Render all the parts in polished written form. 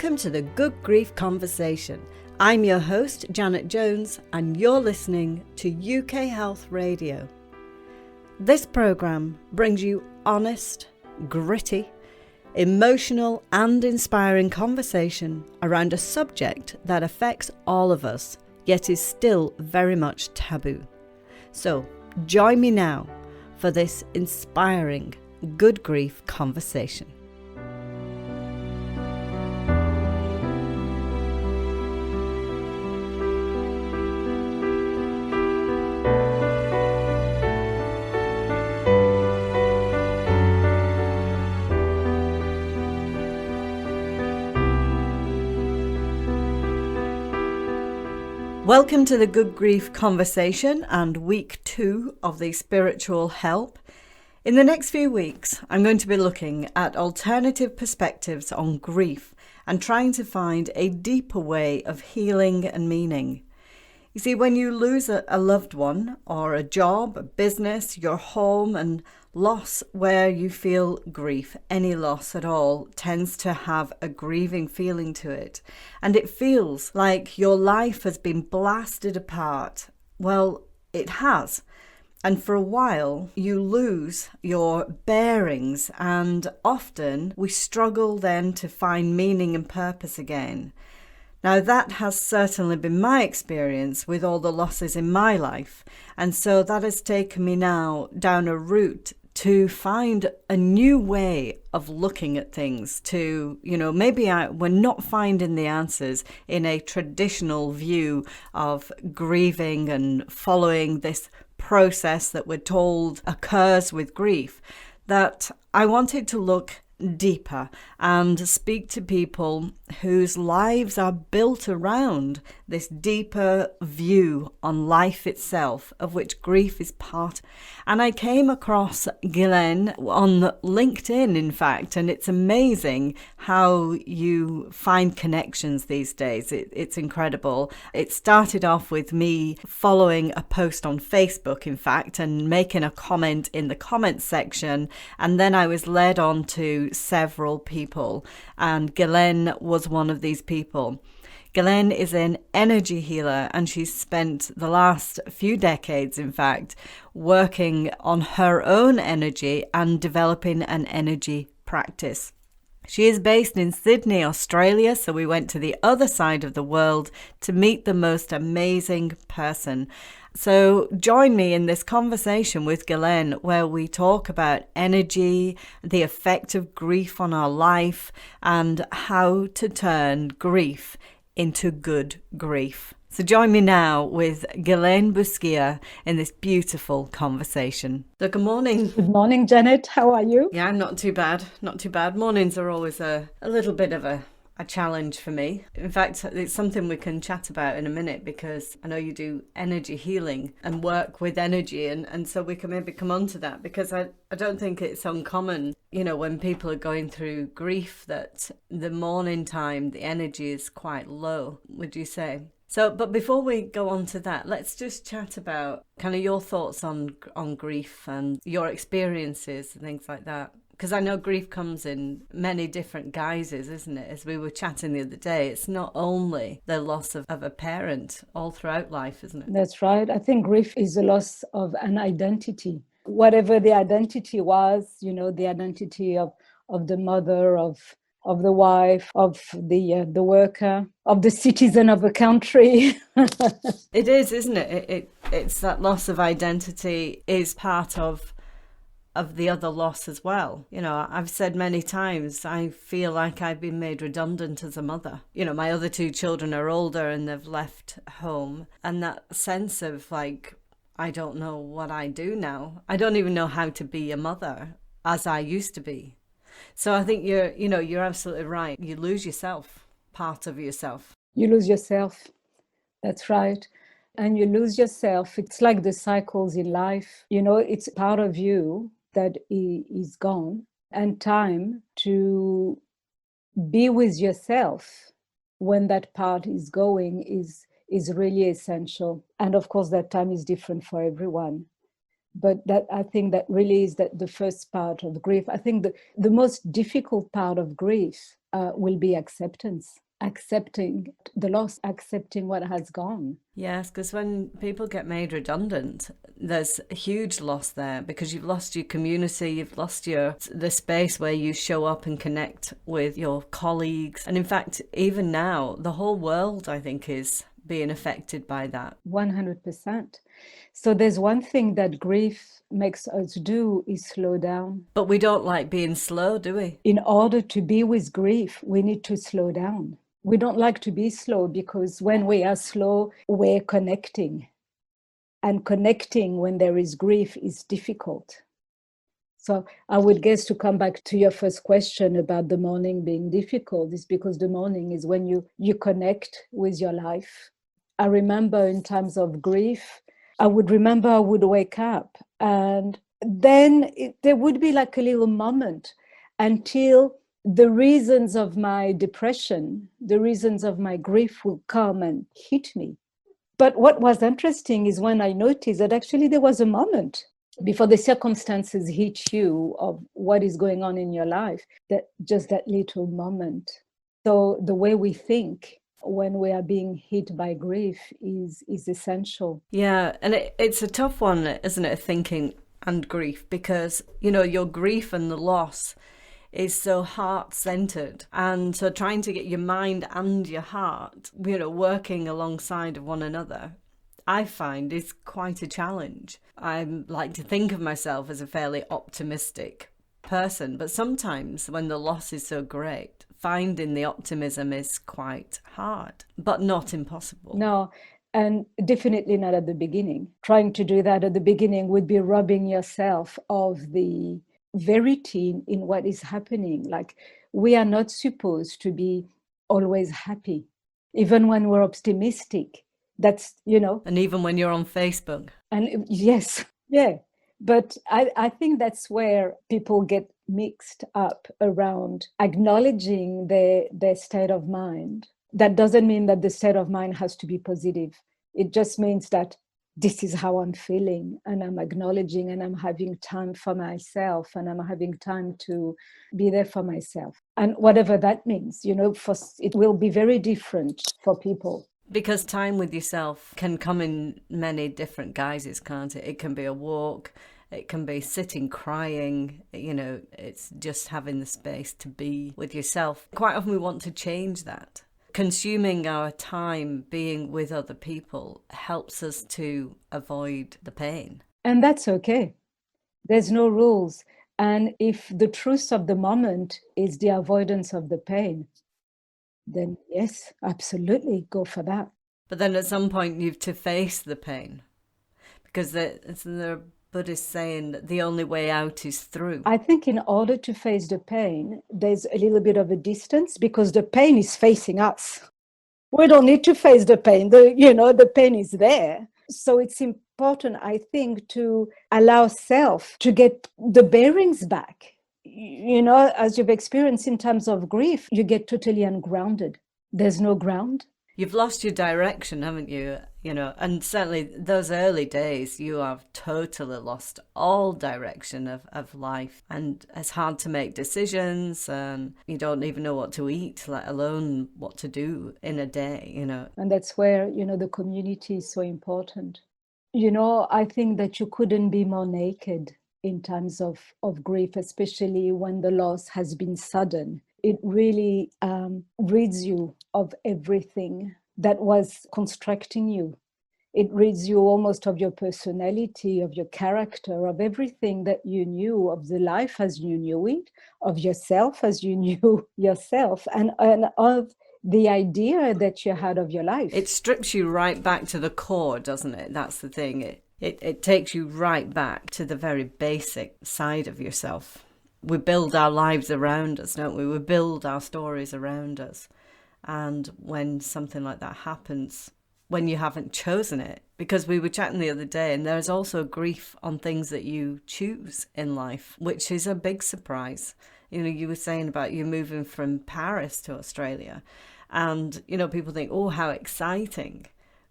Welcome to the Good Grief Conversation. I'm your host, Janet Jones, and you're listening to UK Health Radio. This programme brings you honest, gritty, emotional and inspiring conversation around a subject that affects all of us, yet is still very much taboo. So join me now for this inspiring Good Grief Conversation. Welcome to the Good Grief Conversation and week 2 of the Spiritual Help. In the next few weeks, I'm going to be looking at alternative perspectives on grief and trying to find a deeper way of healing and meaning. You see, when you lose a loved one or a job, a business, your home, and loss where you feel grief, any loss at all, tends to have a grieving feeling to it. And it feels like your life has been blasted apart. Well, it has. And for a while, you lose your bearings, and often we struggle then to find meaning and purpose again. Now, that has certainly been my experience with all the losses in my life. And so that has taken me now down a route to find a new way of looking at things, to, maybe we're not finding the answers in a traditional view of grieving and following this process that we're told occurs with grief, that I wanted to look deeper and speak to people whose lives are built around this deeper view on life itself, of which grief is part. And I came across Ghislaine on LinkedIn, in fact, and it's amazing how you find connections these days. It's incredible. It started off with me following a post on Facebook, in fact, and making a comment in the comments section, and then I was led on to several people, and Ghislaine was one of these people. Ghislaine is an energy healer, and she's spent the last few decades, in fact, working on her own energy and developing an energy practice. She is based in Sydney, Australia, so we went to the other side of the world to meet the most amazing person. So join me in this conversation with Ghislaine, where we talk about energy, the effect of grief on our life, and how to turn grief into good grief. So join me now with Ghislaine Bouskila in this beautiful conversation. So good morning. Good morning, Janet. How are you? Yeah, I'm not too bad. Not too bad. Mornings are always a little bit of a challenge for me. In fact, it's something we can chat about in a minute, because I know you do energy healing and work with energy, and so we can maybe come on to that, because I don't think it's uncommon, when people are going through grief, that the morning time, the energy is quite low, would you say? So, but before we go on to that, let's just chat about kind of your thoughts on grief and your experiences and things like that. Because I know grief comes in many different guises, isn't it? As we were chatting the other day, it's not only the loss of a parent all throughout life, isn't it? That's right. I think grief is the loss of an identity. Whatever the identity was, the identity of the mother, of the wife, of the worker, of the citizen of a country. It is, isn't it? It's that loss of identity is part of the other loss as well. I've said many times, I feel like I've been made redundant as a mother. My other 2 children are older and they've left home. And that sense of like, I don't know what I do now. I don't even know how to be a mother as I used to be. So I think you're absolutely right. You lose yourself, part of yourself. You lose yourself. That's right. And you lose yourself. It's like the cycles in life. It's part of you that is gone, and time to be with yourself when that part is going is really essential. And of course, that time is different for everyone. But that, I think that really is that the first part of grief. I think the most difficult part of grief will be acceptance, accepting the loss, accepting what has gone. Yes, because when people get made redundant, there's a huge loss there because you've lost your community, you've lost the space where you show up and connect with your colleagues. And in fact, even now, the whole world, I think, is being affected by that. 100%. So there's one thing that grief makes us do is slow down. But we don't like being slow, do we? In order to be with grief, we need to slow down. We don't like to be slow because when we are slow, we're connecting. And connecting when there is grief is difficult. So I would guess, to come back to your first question about the morning being difficult, is because the morning is when you connect with your life. I remember in times of grief, I would wake up and then there would be like a little moment until the reasons of my depression, the reasons of my grief will come and hit me. But what was interesting is when I noticed that actually there was a moment before the circumstances hit you of what is going on in your life, that just that little moment. So the way we think when we are being hit by grief is essential. Yeah, and it's a tough one, isn't it, thinking and grief, because, your grief and the loss is so heart-centered, and so trying to get your mind and your heart, working alongside of one another, I find is quite a challenge. I like to think of myself as a fairly optimistic person, but sometimes when the loss is so great, finding the optimism is quite hard, but not impossible. No, and definitely not at the beginning. Trying to do that at the beginning would be robbing yourself of the verity in what is happening. Like, we are not supposed to be always happy, even when we're optimistic. That's, And even when you're on Facebook. And yes, yeah. But I think that's where people get mixed up around acknowledging their state of mind. That doesn't mean that the state of mind has to be positive. It just means that this is how I'm feeling, and I'm acknowledging, and I'm having time for myself, and I'm having time to be there for myself. And whatever that means, it will be very different for people. Because time with yourself can come in many different guises, can't it? It can be a walk, it can be sitting crying, it's just having the space to be with yourself. Quite often we want to change that. Consuming our time being with other people helps us to avoid the pain. And that's okay. There's no rules. And if the truth of the moment is the avoidance of the pain, then yes, absolutely, go for that. But then at some point you've to face the pain, because the Buddhist saying that the only way out is through. I think in order to face the pain, there's a little bit of a distance, because the pain is facing us. We don't need to face the pain. The pain is there. So it's important, I think, to allow self to get the bearings back. As you've experienced in times of grief, you get totally ungrounded. There's no ground. You've lost your direction, haven't you? And certainly those early days, you have totally lost all direction of life. And it's hard to make decisions, and you don't even know what to eat, let alone what to do in a day, And that's where, the community is so important. I think that you couldn't be more naked in times of grief, especially when the loss has been sudden. It really rids you of everything that was constructing you. It rids you almost of your personality, of your character, of everything that you knew, of the life as you knew it, of yourself as you knew yourself, and of the idea that you had of your life. It strips you right back to the core, doesn't it? That's the thing. It takes you right back to the very basic side of yourself. We build our lives around us, don't we? We build our stories around us. And when something like that happens, when you haven't chosen it, because we were chatting the other day, and there's also grief on things that you choose in life, which is a big surprise. You were saying about you moving from Paris to Australia, and, people think, oh, how exciting.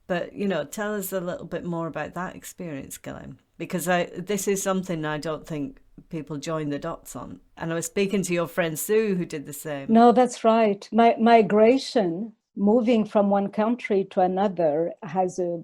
But, tell us a little bit more about that experience, Ghislaine, because this is something I don't think people join the dots on. And I was speaking to your friend Sue, who did the same. No, that's right. My migration, moving from one country to another, has a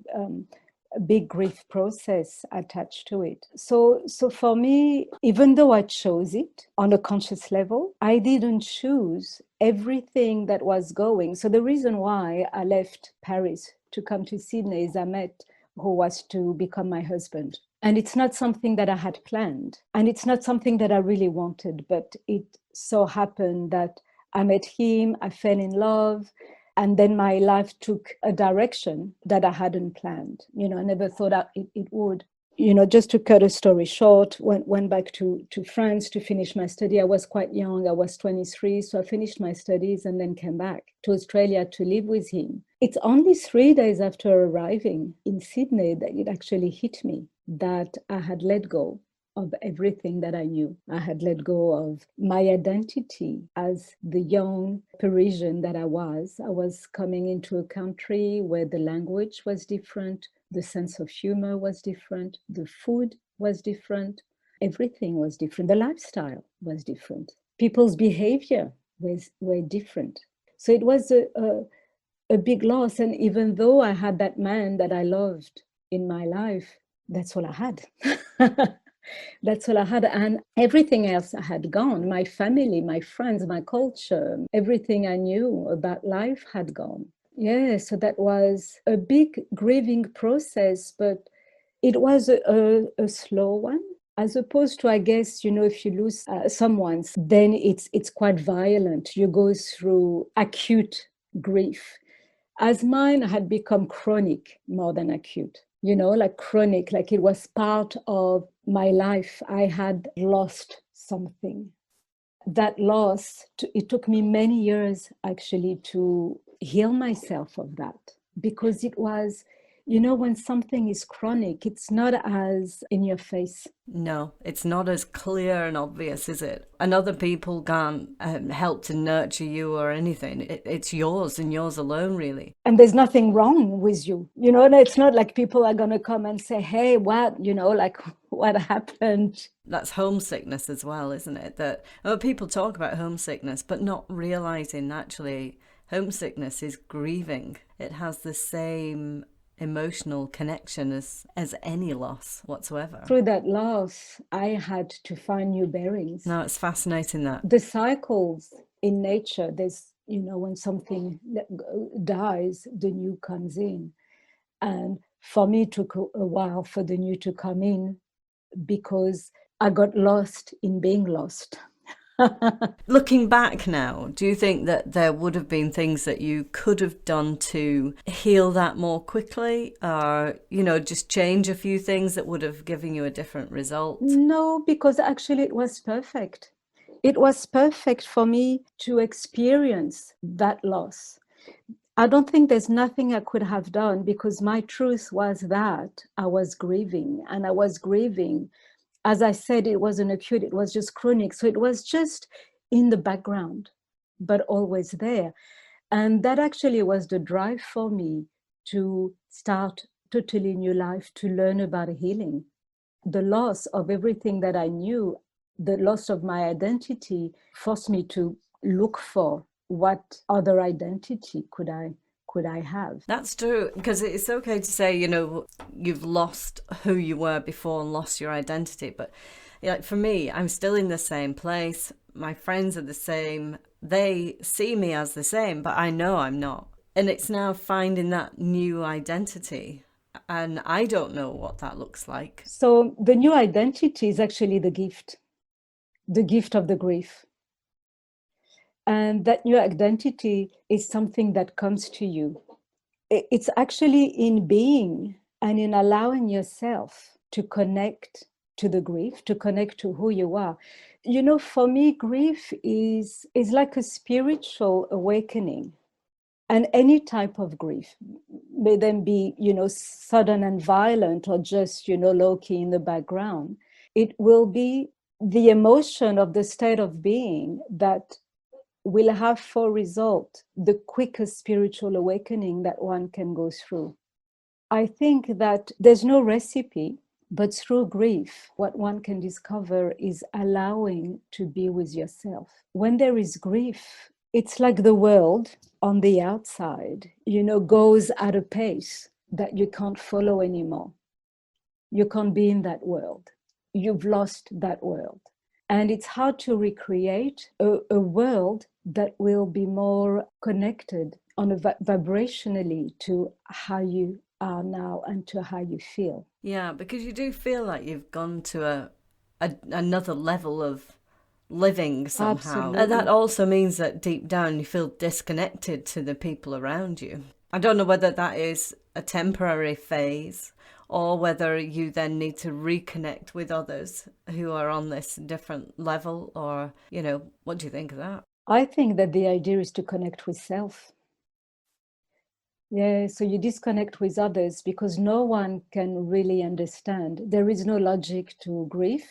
big grief process attached to it. So for me, even though I chose it on a conscious level, I didn't choose everything that was going. So the reason why I left Paris to come to Sydney is I met who was to become my husband. And it's not something that I had planned. And it's not something that I really wanted, but it so happened that I met him, I fell in love, and then my life took a direction that I hadn't planned. I never thought it would. Just to cut a story short, went back to France to finish my study. I was quite young, I was 23, so I finished my studies and then came back to Australia to live with him. It's only 3 days after arriving in Sydney that it actually hit me that I had let go of everything that I knew. I had let go of my identity as the young Parisian that I was. I was coming into a country where the language was different, the sense of humor was different, the food was different, everything was different, the lifestyle was different, people's behavior were different. So it was a big loss. And even though I had that man that I loved in my life, that's all I had. That's all I had. And everything else had gone. My family, my friends, my culture, everything I knew about life had gone. Yeah, so that was a big grieving process, but it was a slow one. As opposed to, I guess, if you lose someone, then it's quite violent. You go through acute grief. As mine had become chronic more than acute. Like chronic, like it was part of my life. I had lost something. That loss, it took me many years actually to heal myself of that, because it was, when something is chronic, it's not as in your face. No, it's not as clear and obvious, is it? And other people can't help to nurture you or anything. It's yours and yours alone, really. And there's nothing wrong with you. It's not like people are going to come and say, hey, what, like what happened? That's homesickness as well, isn't it? That people talk about homesickness, but not realizing actually homesickness is grieving. It has the same emotional connection as any loss whatsoever. Through that loss, I had to find new bearings. No, it's fascinating that. The cycles in nature, there's, when something dies, the new comes in. And for me, it took a while for the new to come in because I got lost in being lost. Looking back now, do you think that there would have been things that you could have done to heal that more quickly, or, just change a few things that would have given you a different result? No, because actually it was perfect. It was perfect for me to experience that loss. I don't think there's nothing I could have done, because my truth was that I was grieving, and I was grieving. As I said, it wasn't acute, it was just chronic. So it was just in the background, but always there. And that actually was the drive for me to start totally new life, to learn about healing. The loss of everything that I knew, the loss of my identity, forced me to look for what other identity could I have. That's true, because it's okay to say, you've lost who you were before and lost your identity. But for me, I'm still in the same place. My friends are the same. They see me as the same, but I know I'm not. And it's now finding that new identity. And I don't know what that looks like. So the new identity is actually the gift of the grief. And that new identity is something that comes to you. It's actually in being and in allowing yourself to connect to the grief, to connect to who you are. For me, grief is like a spiritual awakening. And any type of grief, may then be, sudden and violent, or just, low-key in the background, it will be the emotion of the state of being that will have for result the quickest spiritual awakening that one can go through. I think that there's no recipe But through grief, what one can discover is allowing to be with yourself. When there is grief, it's like the world on the outside, goes at a pace that you can't follow anymore. You can't be in that world. You've lost that world. And it's hard to recreate a world that will be more connected on a vibrationally to how you are now and to how you feel. Yeah, because you do feel like you've gone to another level of living somehow. Absolutely. And that also means that deep down you feel disconnected to the people around you. I don't know whether that is a temporary phase or whether you then need to reconnect with others who are on this different level, or, what do you think of that? I think that the idea is to connect with self. Yeah, so you disconnect with others because no one can really understand. There is no logic to grief.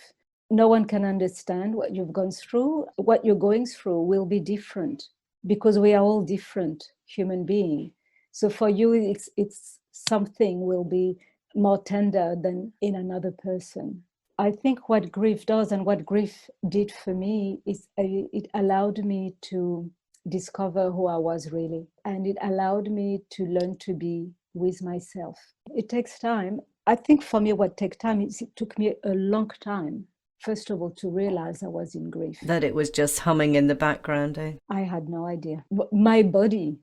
No one can understand what you've gone through. What you're going through will be different because we are all different human beings. So for you, it's something will be more tender than in another person. I think what grief does and what grief did for me is it allowed me to discover who I was really. And it allowed me to learn to be with myself. It takes time. I think for me, what takes time is it took me a long time, first of all, to realize I was in grief. That it was just humming in the background, eh? I had no idea. My body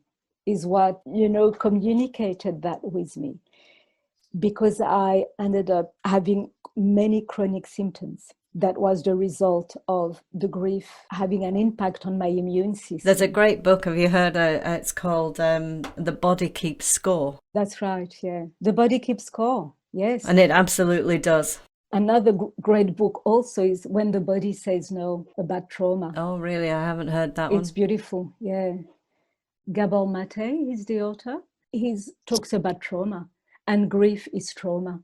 is what, communicated that with me, because I ended up having many chronic symptoms. That was the result of the grief having an impact on my immune system. There's a great book, have you heard? It's called The Body Keeps Score. That's right, yeah. The Body Keeps Score, yes. And it absolutely does. Another great book also is When the Body Says No, about trauma. Oh, really? I haven't heard that one. It's beautiful, yeah. Gabor Mate is the author. He talks about trauma, and grief is trauma.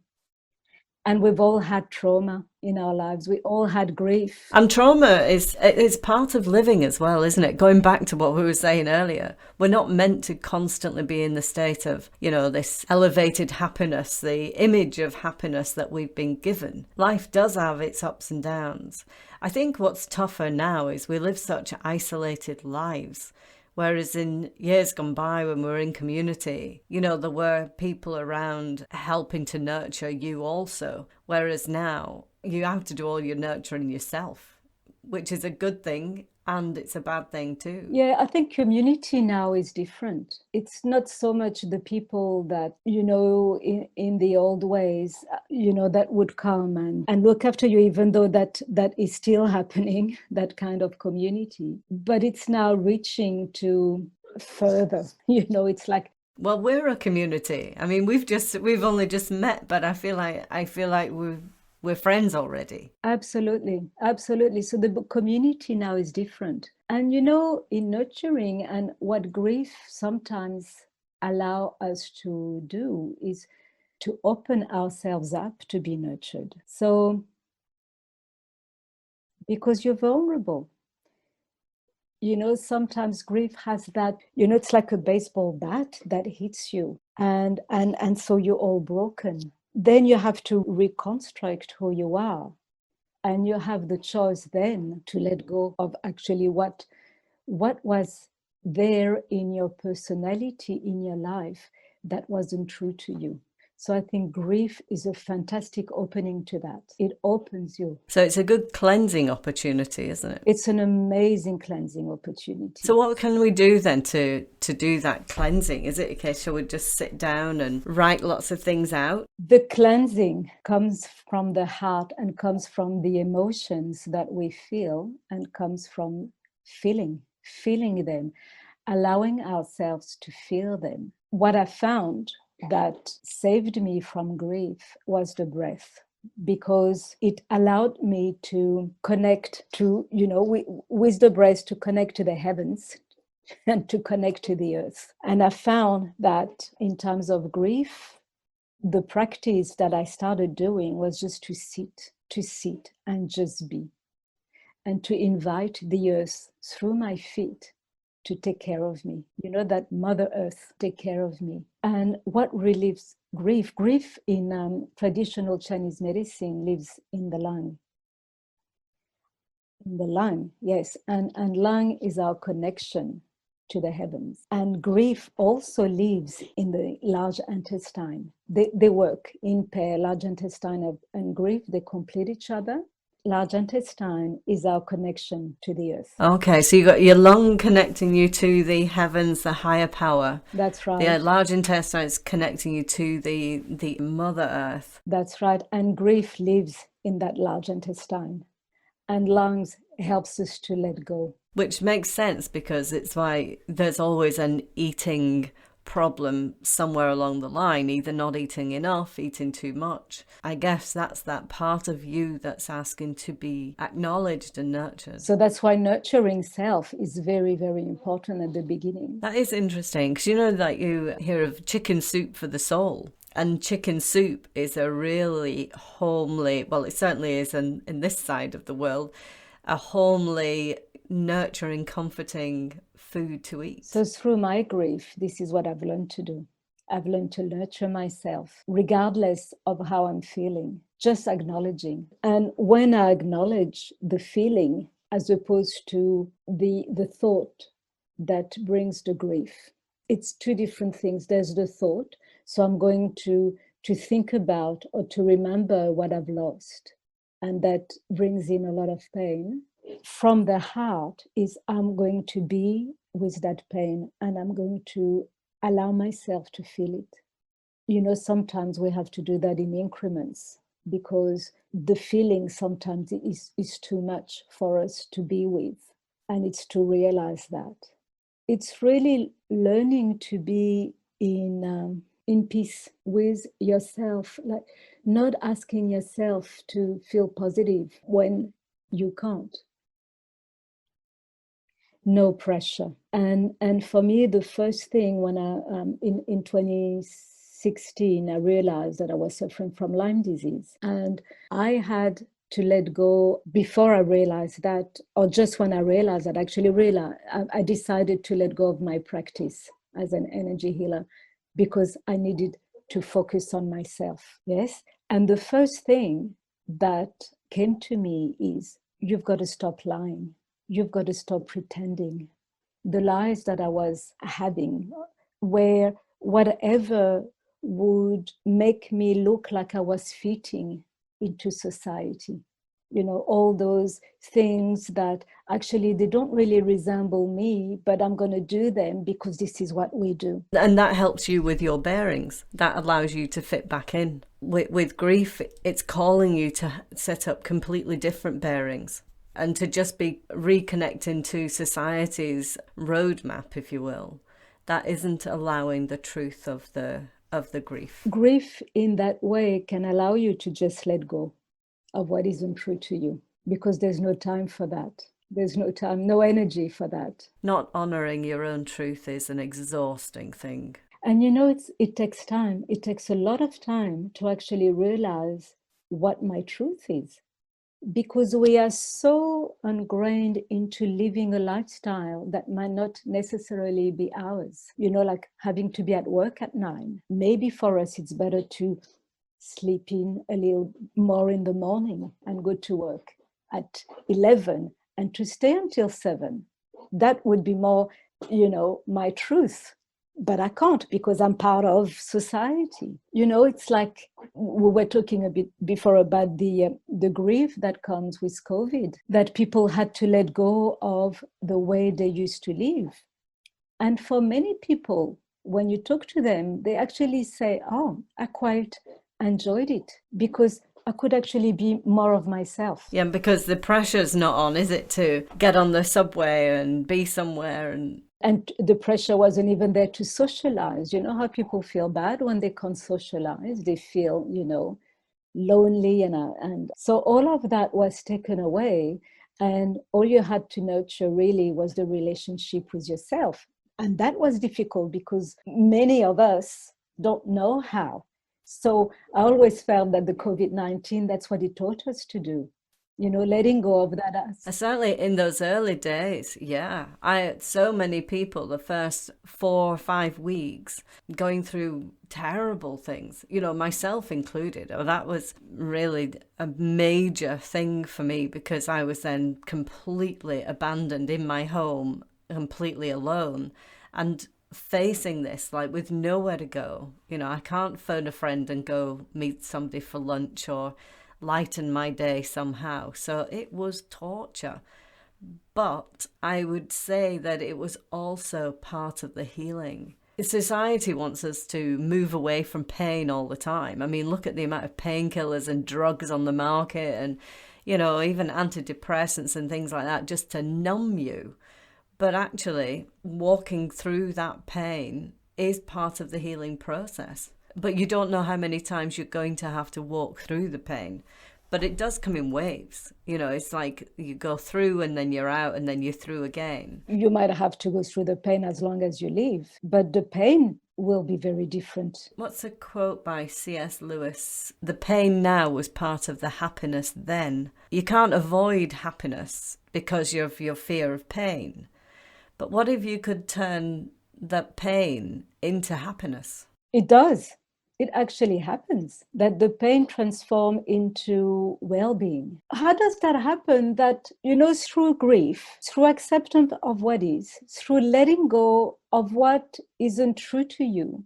And we've all had trauma in our lives. We all had grief. And trauma is part of living as well, isn't it? Going back to what we were saying earlier, we're not meant to constantly be in the state of, this elevated happiness, the image of happiness that we've been given. Life does have its ups and downs. I think what's tougher now is we live such isolated lives. Whereas in years gone by when we were in community, there were people around helping to nurture you also. Whereas now you have to do all your nurturing yourself, which is a good thing and it's a bad thing too. Yeah, I think community now is different. It's not so much the people that, in the old ways, that would come and look after you, even though that is still happening, that kind of community. But it's now reaching to further, it's like, well, we're a community. I mean, we've only just met, but I feel like we're friends already. Absolutely. So the community now is different. And, in nurturing, and what grief sometimes allow us to do is to open ourselves up to be nurtured. So, because you're vulnerable. Sometimes grief has that, it's like a baseball bat that hits you, and so you're all broken. Then you have to reconstruct who you are. And you have the choice then to let go of actually what was there in your personality, in your life, that wasn't true to you. So I think grief is a fantastic opening to that. It opens you. So it's a good cleansing opportunity, isn't it? It's an amazing cleansing opportunity. So what can we do then to do that cleansing? Is it okay, shall we just sit down and write lots of things out? The cleansing comes from the heart and comes from the emotions that we feel, and comes from feeling them, allowing ourselves to feel them. What I found that saved me from grief was the breath, because it allowed me to connect to, with the breath, to connect to the heavens and to connect to the earth. And I found that in terms of grief, the practice that I started doing was just to sit and just be, and to invite the earth through my feet to take care of me. You know, that Mother Earth take care of me. And what relieves grief? Grief in traditional Chinese medicine lives in the lung. In the lung, yes. And lung is our connection to the heavens. And grief also lives in the large intestine. They work in pair, large intestine and grief, they complete each other. Large intestine is our connection to the earth. Okay, so you got your lung connecting you to the heavens, the higher power. That's right. The large intestine is connecting you to the Mother Earth. That's right. And grief lives in that large intestine. And lungs helps us to let go. Which makes sense, because it's why there's always an eating problem somewhere along the line, either not eating enough, eating too much. I guess that's that part of you that's asking to be acknowledged and nurtured. So that's why nurturing self is very, very important at the beginning. That is interesting, because you know that you hear of chicken soup for the soul. And chicken soup is a really homely, well, it certainly is in this side of the world, a homely, nurturing, comforting food to eat. So through my grief, this is what I've learned to do. I've learned to nurture myself, regardless of how I'm feeling, just acknowledging. And when I acknowledge the feeling, as opposed to the thought that brings the grief, it's two different things. There's the thought. So I'm going to think about or to remember what I've lost. And that brings in a lot of pain. From the heart is I'm going to be with that pain and I'm going to allow myself to feel it. You know, sometimes we have to do that in increments because the feeling sometimes is too much for us to be with. And it's to realize that. It's really learning to be in peace with yourself, like not asking yourself to feel positive when you can't. No pressure. And for me, the first thing when in 2016, I realized that I was suffering from Lyme disease. And I had to let go before I realized that, or just when I realized that, I decided to let go of my practice as an energy healer because I needed to focus on myself. Yes. And the first thing that came to me is, you've got to stop lying. You've got to stop pretending. The lies that I was having, where whatever would make me look like I was fitting into society. You know, all those things that actually they don't really resemble me, but I'm going to do them because this is what we do. And that helps you with your bearings. That allows you to fit back in. With grief, it's calling you to set up completely different bearings and to just be reconnecting to society's roadmap, if you will. That isn't allowing the truth of the grief. Grief in that way can allow you to just let go of what isn't true to you, because there's no time for that. There's no time, no energy for that. Not honoring your own truth is an exhausting thing. And you know, it takes time. It takes a lot of time to actually realize what my truth is, because we are so ingrained into living a lifestyle that might not necessarily be ours. You know, like having to be at work at 9. Maybe for us, it's better to sleep in a little more in the morning and go to work at 11 and to stay until 7. That would be more, you know, my truth. But I can't because I'm part of society. You know, it's like we were talking a bit before about the grief that comes with COVID, that people had to let go of the way they used to live. And for many people, when you talk to them, they actually say, oh, I quite enjoyed it because I could actually be more of myself. Yeah, because the pressure's not on, is it, to get on the subway and be somewhere and the pressure wasn't even there to socialize. You know how people feel bad when they can't socialize? They feel, you know, lonely. And so all of that was taken away. And all you had to nurture really was the relationship with yourself. And that was difficult because many of us don't know how. So I always felt that the COVID-19, that's what it taught us to do. letting go of that. Certainly in those early days, yeah. I had so many people the first 4 or 5 weeks going through terrible things, myself included. Oh, that was really a major thing for me because I was then completely abandoned in my home, completely alone. And facing this like with nowhere to go. I can't phone a friend and go meet somebody for lunch or lighten my day somehow. So it was torture. But I would say that it was also part of the healing. Society wants us to move away from pain all the time. I mean, look at the amount of painkillers and drugs on the market and, even antidepressants and things like that just to numb you. But actually, walking through that pain is part of the healing process. But you don't know how many times you're going to have to walk through the pain. But it does come in waves. It's like you go through and then you're out and then you're through again. You might have to go through the pain as long as you live, but the pain will be very different. What's a quote by C.S. Lewis? The pain now was part of the happiness then. You can't avoid happiness because of your fear of pain. But what if you could turn that pain into happiness? It does. It actually happens that the pain transforms into well-being. How does that happen? That, through grief, through acceptance of what is, through letting go of what isn't true to you,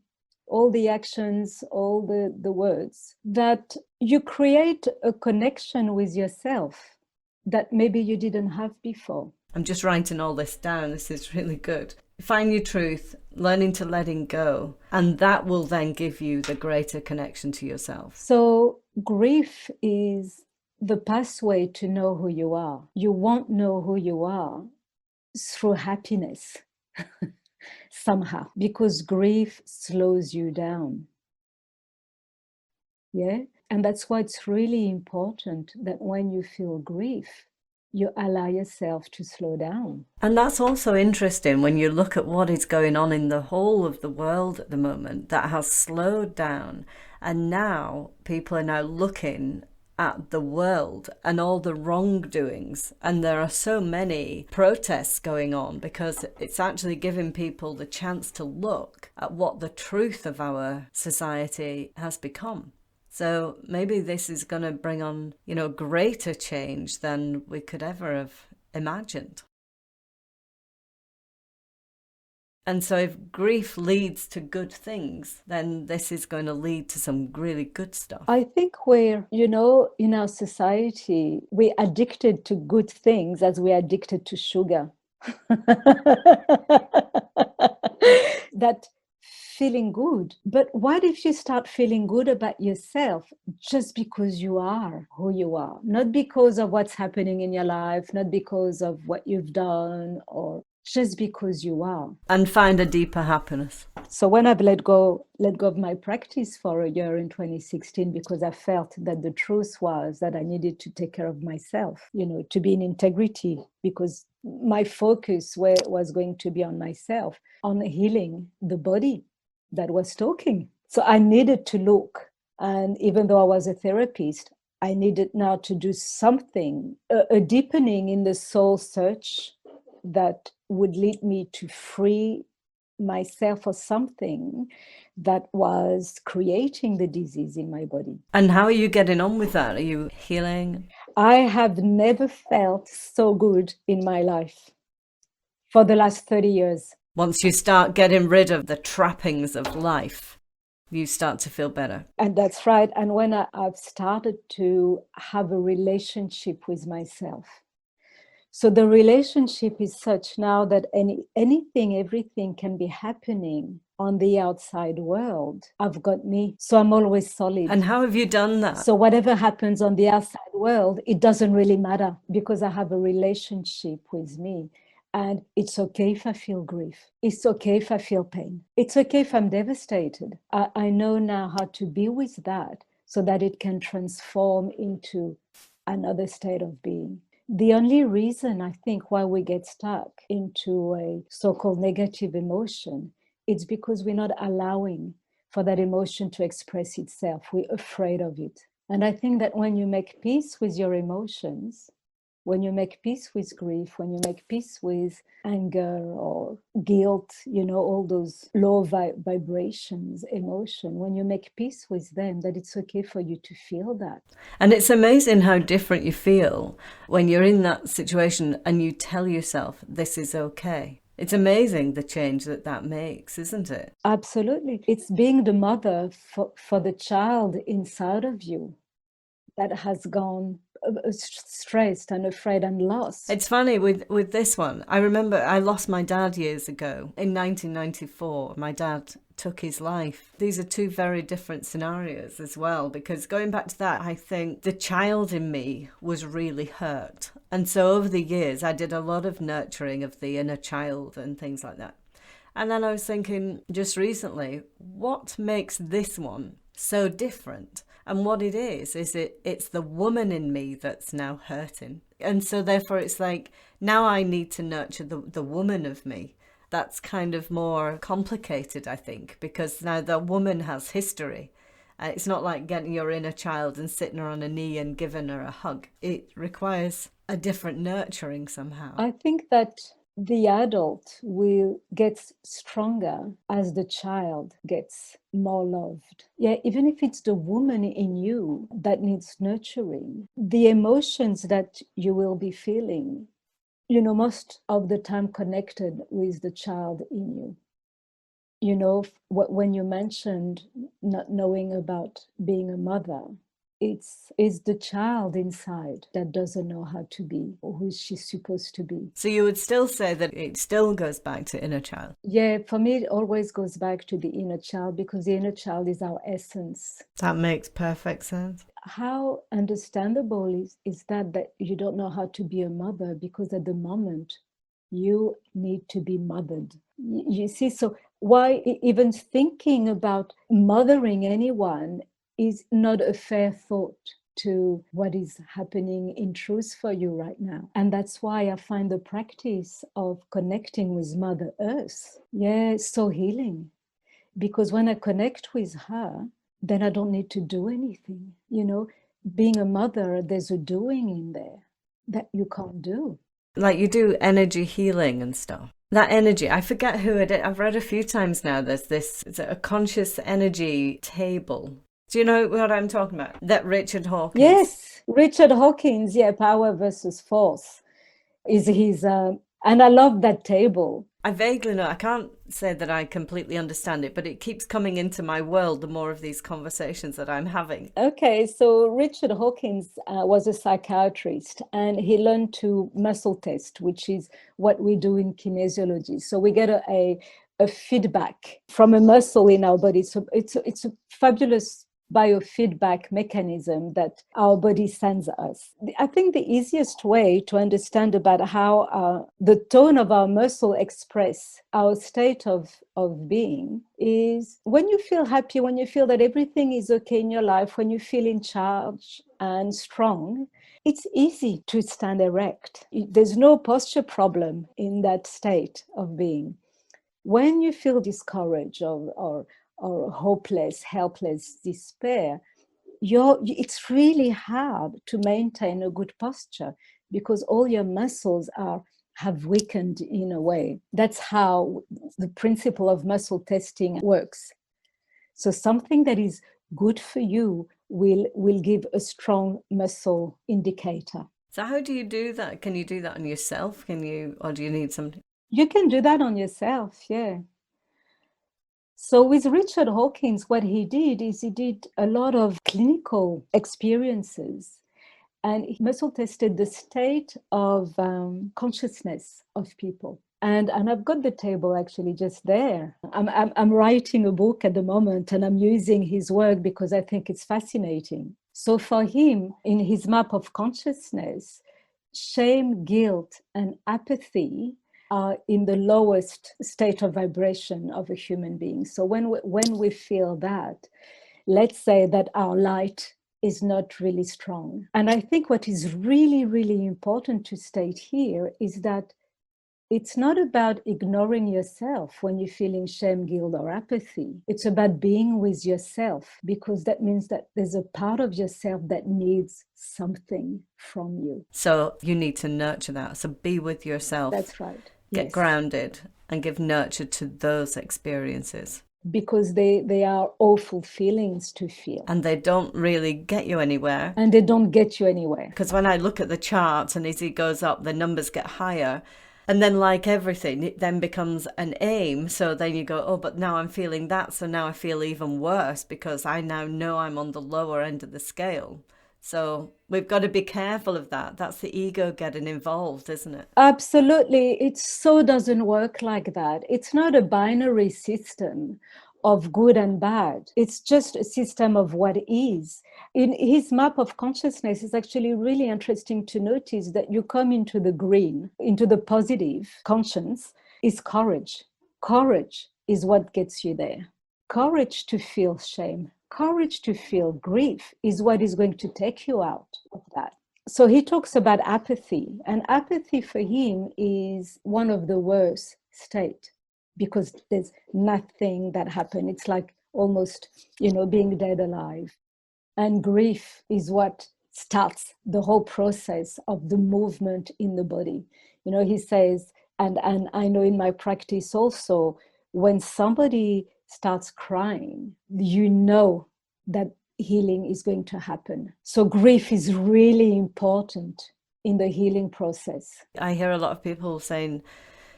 all the actions, all the words, that you create a connection with yourself that maybe you didn't have before. I'm just writing all this down. This is really good. Find your truth, learning to letting go, and that will then give you the greater connection to yourself. So grief is the pathway to know who you are. You won't know who you are through happiness somehow, because grief slows you down. Yeah. And that's why it's really important that when you feel grief, you allow yourself to slow down. And that's also interesting when you look at what is going on in the whole of the world at the moment that has slowed down. And now people are now looking at the world and all the wrongdoings. And there are so many protests going on because it's actually giving people the chance to look at what the truth of our society has become. So maybe this is going to bring on, greater change than we could ever have imagined. And so if grief leads to good things, then this is going to lead to some really good stuff. I think we're, in our society, we're addicted to good things as we're addicted to sugar. That feeling good. But what if you start feeling good about yourself just because you are who you are, not because of what's happening in your life, not because of what you've done, or just because you are. And find a deeper happiness. So when I've let go of my practice for a year in 2016, because I felt that the truth was that I needed to take care of myself, to be in integrity, because my focus was going to be on myself, on healing the body that was talking. So I needed to look. And even though I was a therapist, I needed now to do something, a deepening in the soul search that would lead me to free myself of something that was creating the disease in my body. And how are you getting on with that? Are you healing? I have never felt so good in my life for the last 30 years. Once you start getting rid of the trappings of life, you start to feel better. And that's right. And when I've started to have a relationship with myself. So the relationship is such now that everything can be happening on the outside world. I've got me. So I'm always solid. And how have you done that? So whatever happens on the outside world, it doesn't really matter because I have a relationship with me. And it's okay if I feel grief. It's okay if I feel pain. It's okay if I'm devastated. I know now how to be with that so that it can transform into another state of being. The only reason I think why we get stuck into a so-called negative emotion, it's because we're not allowing for that emotion to express itself. We're afraid of it. And I think that when you make peace with your emotions, when you make peace with grief, when you make peace with anger or guilt, all those low vibrations, emotion, when you make peace with them, that it's okay for you to feel that. And it's amazing how different you feel when you're in that situation and you tell yourself, this is okay. It's amazing the change that makes, isn't it? Absolutely. It's being the mother for the child inside of you that has gone stressed and afraid and lost. It's funny with this one. I remember I lost my dad years ago. In 1994, my dad took his life. These are two very different scenarios as well, because going back to that, I think the child in me was really hurt. And so over the years, I did a lot of nurturing of the inner child and things like that. And then I was thinking just recently, what makes this one so different? And what it is it's the woman in me that's now hurting. And so therefore it's like, now I need to nurture the woman of me. That's kind of more complicated, I think, because now the woman has history. It's not like getting your inner child and sitting her on a knee and giving her a hug. It requires a different nurturing somehow. I think that the adult will get stronger as the child gets more loved. Yeah, even if it's the woman in you that needs nurturing, the emotions that you will be feeling, most of the time connected with the child in you. When you mentioned not knowing about being a mother, it's the child inside that doesn't know how to be or who she's supposed to be. So you would still say that it still goes back to inner child? Yeah, for me, it always goes back to the inner child, because the inner child is our essence. That makes perfect sense. How understandable is that you don't know how to be a mother, because at the moment you need to be mothered. You see, so why even thinking about mothering anyone is not a fair thought to what is happening in truth for you right now. And that's why I find the practice of connecting with Mother Earth, so healing. Because when I connect with her, then I don't need to do anything. Being a mother, there's a doing in there that you can't do. Like you do energy healing and stuff. That energy, I forget who it is. I've read a few times now, there's this, it's a conscious energy table. Do you know what I'm talking about? That Richard Hawkins. Yes, Richard Hawkins, Power versus Force is his, and I love that table. I vaguely know, I can't say that I completely understand it, but it keeps coming into my world the more of these conversations that I'm having. Okay, so Richard Hawkins was a psychiatrist, and he learned to muscle test, which is what we do in kinesiology. So we get a feedback from a muscle in our body. So it's a fabulous biofeedback mechanism that our body sends us. I think the easiest way to understand about how the tone of our muscle express our state of being is when you feel happy, when you feel that everything is okay in your life, when you feel in charge and strong, it's easy to stand erect. There's no posture problem in that state of being. When you feel discouraged or hopeless, helpless, despair, it's really hard to maintain a good posture, because all your muscles have weakened in a way. That's how the principle of muscle testing works. So something that is good for you will give a strong muscle indicator. So how do you do that? Can you do that on yourself? Or do you need something? You can do that on yourself, yeah. So with Richard Hawkins, what he did is he did a lot of clinical experiences, and he muscle tested the state of consciousness of people. And I've got the table actually just there. I'm writing a book at the moment, and I'm using his work because I think it's fascinating. So for him, in his map of consciousness, shame, guilt, and apathy are in the lowest state of vibration of a human being. So when we feel that, let's say that our light is not really strong. And I think what is really, really important to state here is that It's not about ignoring yourself when you're feeling shame, guilt, or apathy. It's about being with yourself, because that means that there's a part of yourself that needs something from you. So you need to nurture that. So be with yourself. That's right. Get Yes. grounded and give nurture to those experiences. Because they are awful feelings to feel. And they don't really get you anywhere. And they don't get you anywhere. Because when I look at the charts and as it goes up, the numbers get higher. And then, like everything, it then becomes an aim. So then you go, oh, but now I'm feeling that. So now I feel even worse because I now know I'm on the lower end of the scale. So we've got to be careful of that. That's the ego getting involved, isn't it? Absolutely. It so doesn't work like that. It's not a binary system of good and bad. It's just a system of what is. In his map of consciousness, it's actually really interesting to notice that you come into the green, into the positive conscience, is courage. Courage is what gets you there. Courage to feel shame, courage to feel grief is what is going to take you out of that. So he talks about apathy, and apathy for him is one of the worst state, because there's nothing that happened. It's like almost, being dead alive. And grief is what starts the whole process of the movement in the body. He says, and I know in my practice also, when somebody starts crying, that healing is going to happen. So grief is really important in the healing process. I hear a lot of people saying,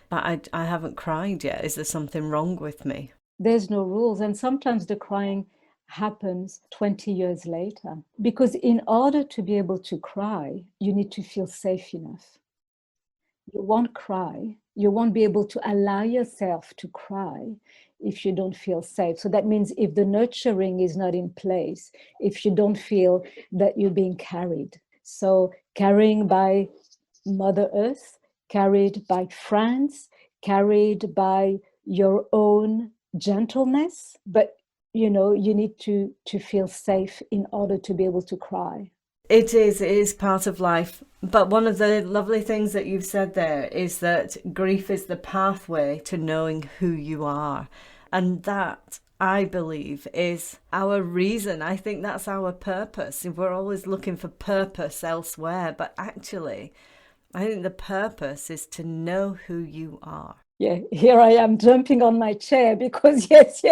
but I haven't cried yet. Is there something wrong with me? There's no rules. And sometimes the crying happens 20 years later. Because in order to be able to cry, you need to feel safe enough. You won't cry. You won't be able to allow yourself to cry if you don't feel safe. So that means if the nurturing is not in place, if you don't feel that you're being carried. So carrying by Mother Earth, carried by friends, carried by your own gentleness, but you need to feel safe in order to be able to cry. It is part of life. But one of the lovely things that you've said there is that grief is the pathway to knowing who you are. And that, I believe, is our reason. I think that's our purpose. We're always looking for purpose elsewhere. But actually, I think the purpose is to know who you are. Yeah, here I am jumping on my chair because yes.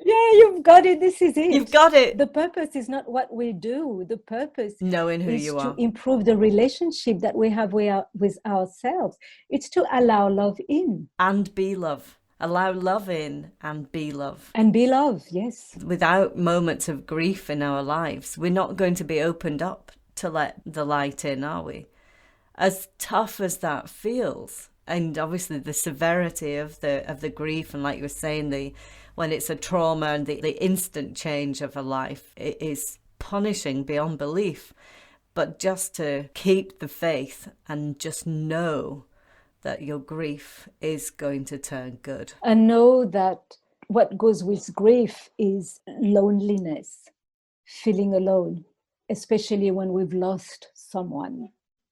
Yeah, you've got it. This is it. You've got it. The purpose is not what we do. The purpose knowing who is you to are. improve the relationship that we have with ourselves. It's to allow love in. And be love. Allow love in and be love. And be love, yes. Without moments of grief in our lives, we're not going to be opened up to let the light in, are we? As tough as that feels, and obviously the severity of the grief, and like you were saying, when it's a trauma and the instant change of a life, it is punishing beyond belief. But just to keep the faith and just know that your grief is going to turn good. And know that what goes with grief is loneliness, feeling alone, especially when we've lost someone.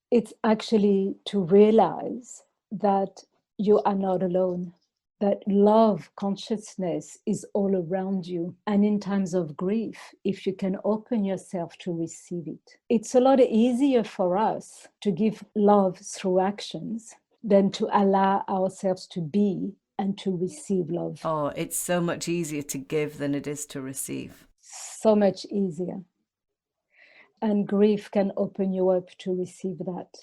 It's actually to realize that you are not alone, that love consciousness is all around you. And in times of grief, if you can open yourself to receive it, it's a lot easier for us to give love through actions than to allow ourselves to be and to receive love. Oh, it's so much easier to give than it is to receive. So much easier. And grief can open you up to receive that.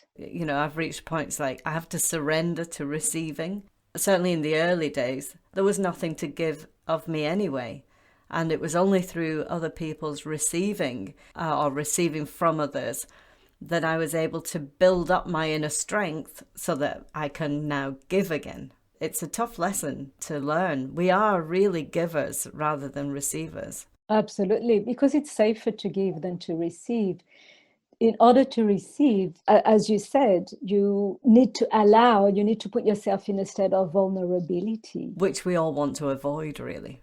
I've reached points like I have to surrender to receiving. Certainly in the early days, there was nothing to give of me anyway. And it was only through other people's receiving or receiving from others that I was able to build up my inner strength so that I can now give again. It's a tough lesson to learn. We are really givers rather than receivers. Absolutely, because it's safer to give than to receive. In order to receive, as you said, you need to put yourself in a state of vulnerability. Which we all want to avoid, really.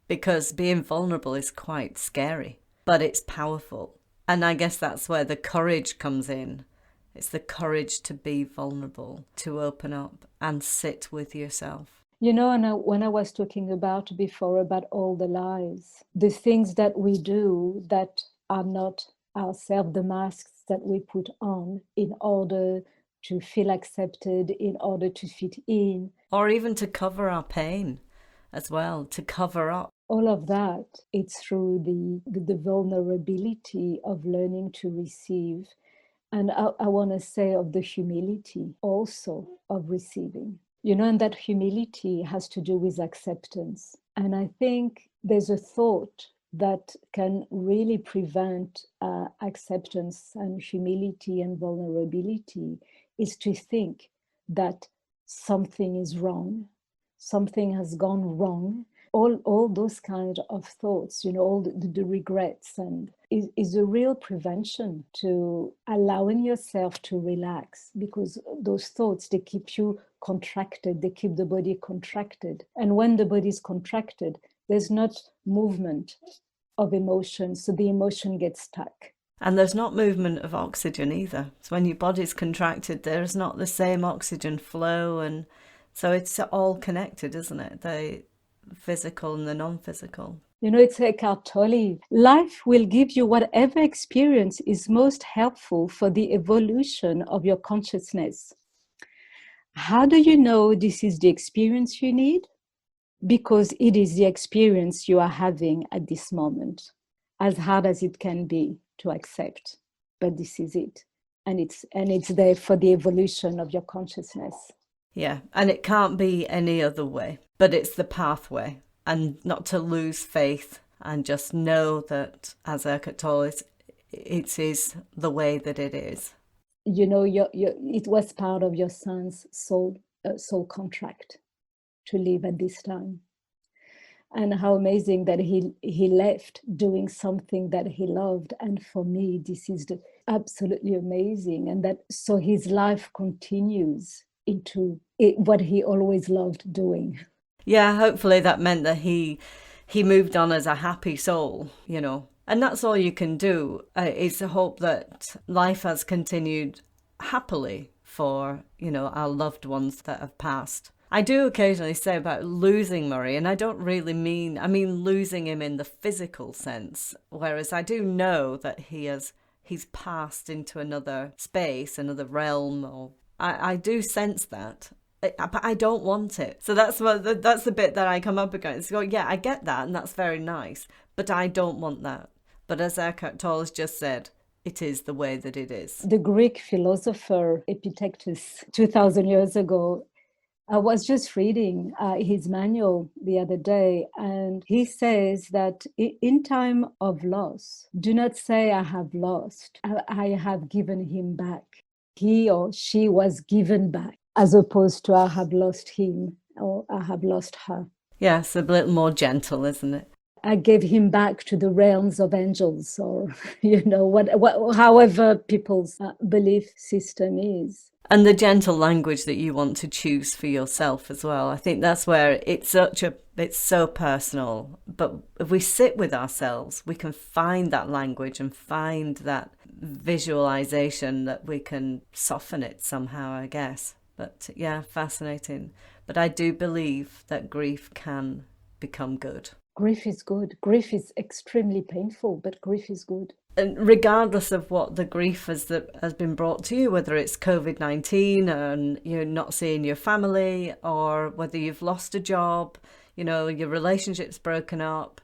Because being vulnerable is quite scary, but it's powerful. And I guess that's where the courage comes in, It's the courage to be vulnerable, to open up and sit with yourself. You know, and when I was talking about before about all the lies, the things that we do that are not ourselves, the masks that we put on in order to feel accepted, in order to fit in. Or even to cover our pain as well, to cover up. All of that, it's through the vulnerability of learning to receive. And I want to say of the humility also of receiving. You know, and that humility has to do with acceptance. And I think there's a thought that can really prevent acceptance and humility and vulnerability is to think that something is wrong, something has gone wrong. All those kind of thoughts, you know, all the regrets, and is a real prevention to allowing yourself to relax, because those thoughts, they keep you contracted, they keep the body contracted. And when the body is contracted, there's not movement of emotion, so the emotion gets stuck. And there's not movement of oxygen either. So when your body's contracted, there's not the same oxygen flow, and so it's all connected, isn't it? The physical and the non-physical. You know, it's Eckhart Tolle. Life will give you whatever experience is most helpful for the evolution of your consciousness. How do you know this is the experience you need? Because it is the experience you are having at this moment, as hard as it can be to accept. But this is it. And it's there for the evolution of your consciousness. Yeah, and it can't be any other way, but it's the pathway, and not to lose faith and just know that, as Eckhart Tolle, it is the way that it is. You know, it was part of your son's soul contract to live at this time. And how amazing that he left doing something that he loved. And for me, this is absolutely amazing. And that so his life continues into what he always loved doing. Yeah, hopefully that meant that he moved on as a happy soul, you know. And that's all you can do, is to hope that life has continued happily for, you know, our loved ones that have passed. I do occasionally say about losing Murray, and I don't really mean losing him in the physical sense, whereas I do know that he's passed into another space, another realm, or I do sense that. But I don't want it. So that's the bit that I come up against. Go, yeah, I get that, and that's very nice, but I don't want that. But as Eckhart Tolle has just said, it is the way that it is. The Greek philosopher Epictetus, 2,000 years ago, I was just reading his manual the other day, and he says that in time of loss, do not say I have lost, I have given him back. He or she was given back, as opposed to I have lost him or I have lost her. Yes, a little more gentle, isn't it? I gave him back to the realms of angels, or, you know, however people's belief system is. And the gentle language that you want to choose for yourself as well. I think that's where it's so personal. But if we sit with ourselves, we can find that language and find that visualization that we can soften it somehow, I guess. But yeah, fascinating. But I do believe that grief can become good. Grief is good. Grief is extremely painful, but grief is good. And regardless of what the grief has been brought to you, whether it's COVID-19 and you're not seeing your family, or whether you've lost a job, you know, your relationship's broken up,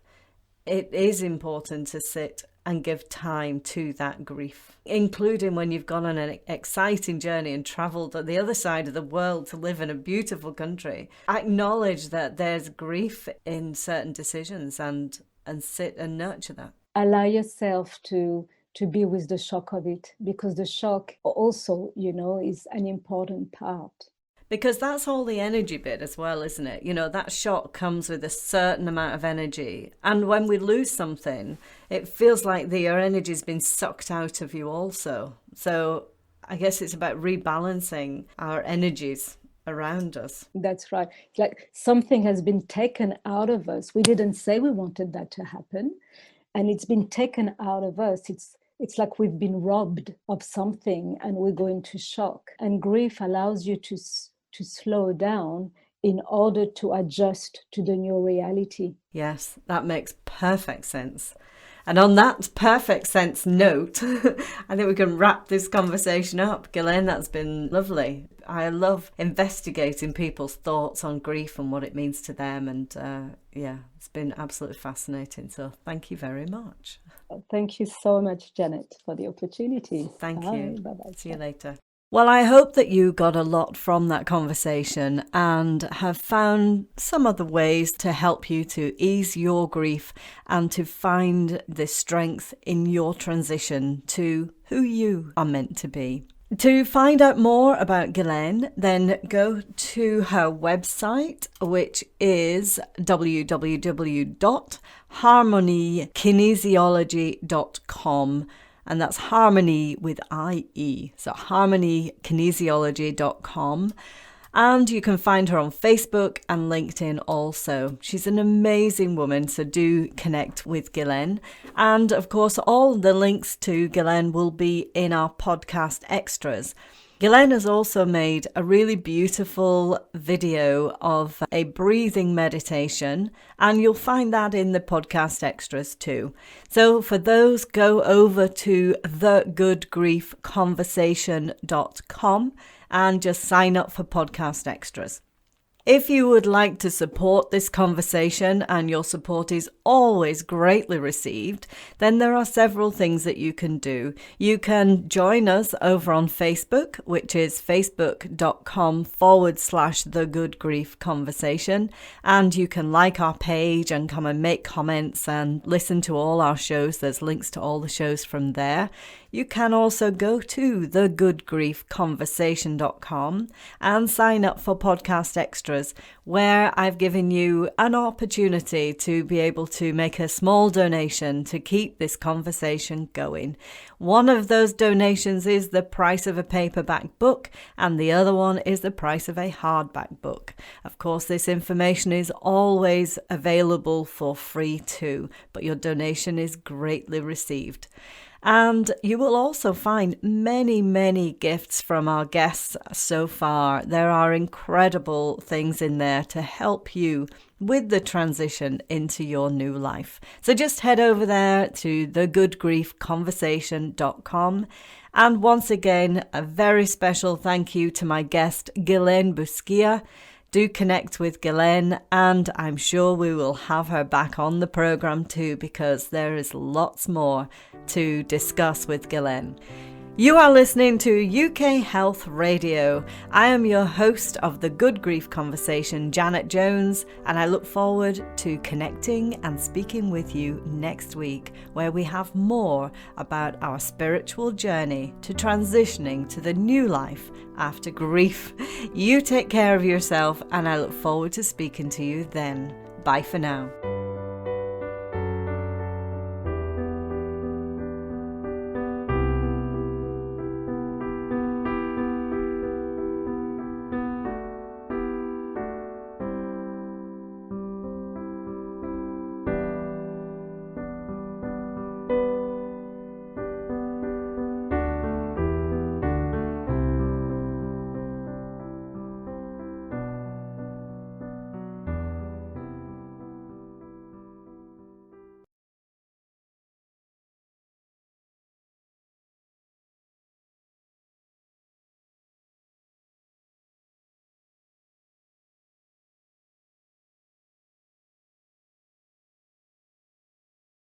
it is important to sit and give time to that grief, including when you've gone on an exciting journey and travelled at the other side of the world to live in a beautiful country. Acknowledge that there's grief in certain decisions and sit and nurture that. Allow yourself to be with the shock of it, because the shock also, you know, is an important part. Because that's all the energy bit as well, isn't it? You know, that shock comes with a certain amount of energy. And when we lose something, it feels like your energy's been sucked out of you also. So I guess it's about rebalancing our energies around us. That's right. It's like something has been taken out of us. We didn't say we wanted that to happen. And it's been taken out of us. It's like we've been robbed of something and we go into shock. And grief allows you to slow down in order to adjust to the new reality. Yes, that makes perfect sense. And on that perfect sense note, I think we can wrap this conversation up. Ghislaine, that's been lovely. I love investigating people's thoughts on grief and what it means to them. And it's been absolutely fascinating. So thank you very much. Thank you so much, Janet, for the opportunity. Thank you. Bye-bye. See you later. Well, I hope that you got a lot from that conversation and have found some of the ways to help you to ease your grief and to find the strength in your transition to who you are meant to be. To find out more about Ghislaine, then go to her website, which is www.harmonykinesiology.com. And that's harmony with IE. So harmonykinesiology.com. And you can find her on Facebook and LinkedIn also. She's an amazing woman, so do connect with Ghislaine. And of course, all the links to Ghislaine will be in our podcast extras. Ghislaine has also made a really beautiful video of a breathing meditation, and you'll find that in the podcast extras too. So for those, go over to thegoodgriefconversation.com and just sign up for podcast extras. If you would like to support this conversation, and your support is always greatly received, then there are several things that you can do. You can join us over on Facebook, which is facebook.com/The Good Grief Conversation. And you can like our page and come and make comments and listen to all our shows. There's links to all the shows from there. You can also go to thegoodgriefconversation.com and sign up for podcast extras, where I've given you an opportunity to be able to make a small donation to keep this conversation going. One of those donations is the price of a paperback book, and the other one is the price of a hardback book. Of course, this information is always available for free too, but your donation is greatly received. And you will also find many, many gifts from our guests so far. There are incredible things in there to help you with the transition into your new life. So just head over there to thegoodgriefconversation.com. And once again, a very special thank you to my guest, Ghislaine Bouskila. Do connect with Ghislaine, and I'm sure we will have her back on the program too, because there is lots more to discuss with Ghislaine. You are listening to UK Health Radio. I am your host of the Good Grief Conversation, Janet Jones, and I look forward to connecting and speaking with you next week, where we have more about our spiritual journey to transitioning to the new life after grief. You take care of yourself, and I look forward to speaking to you then. Bye for now.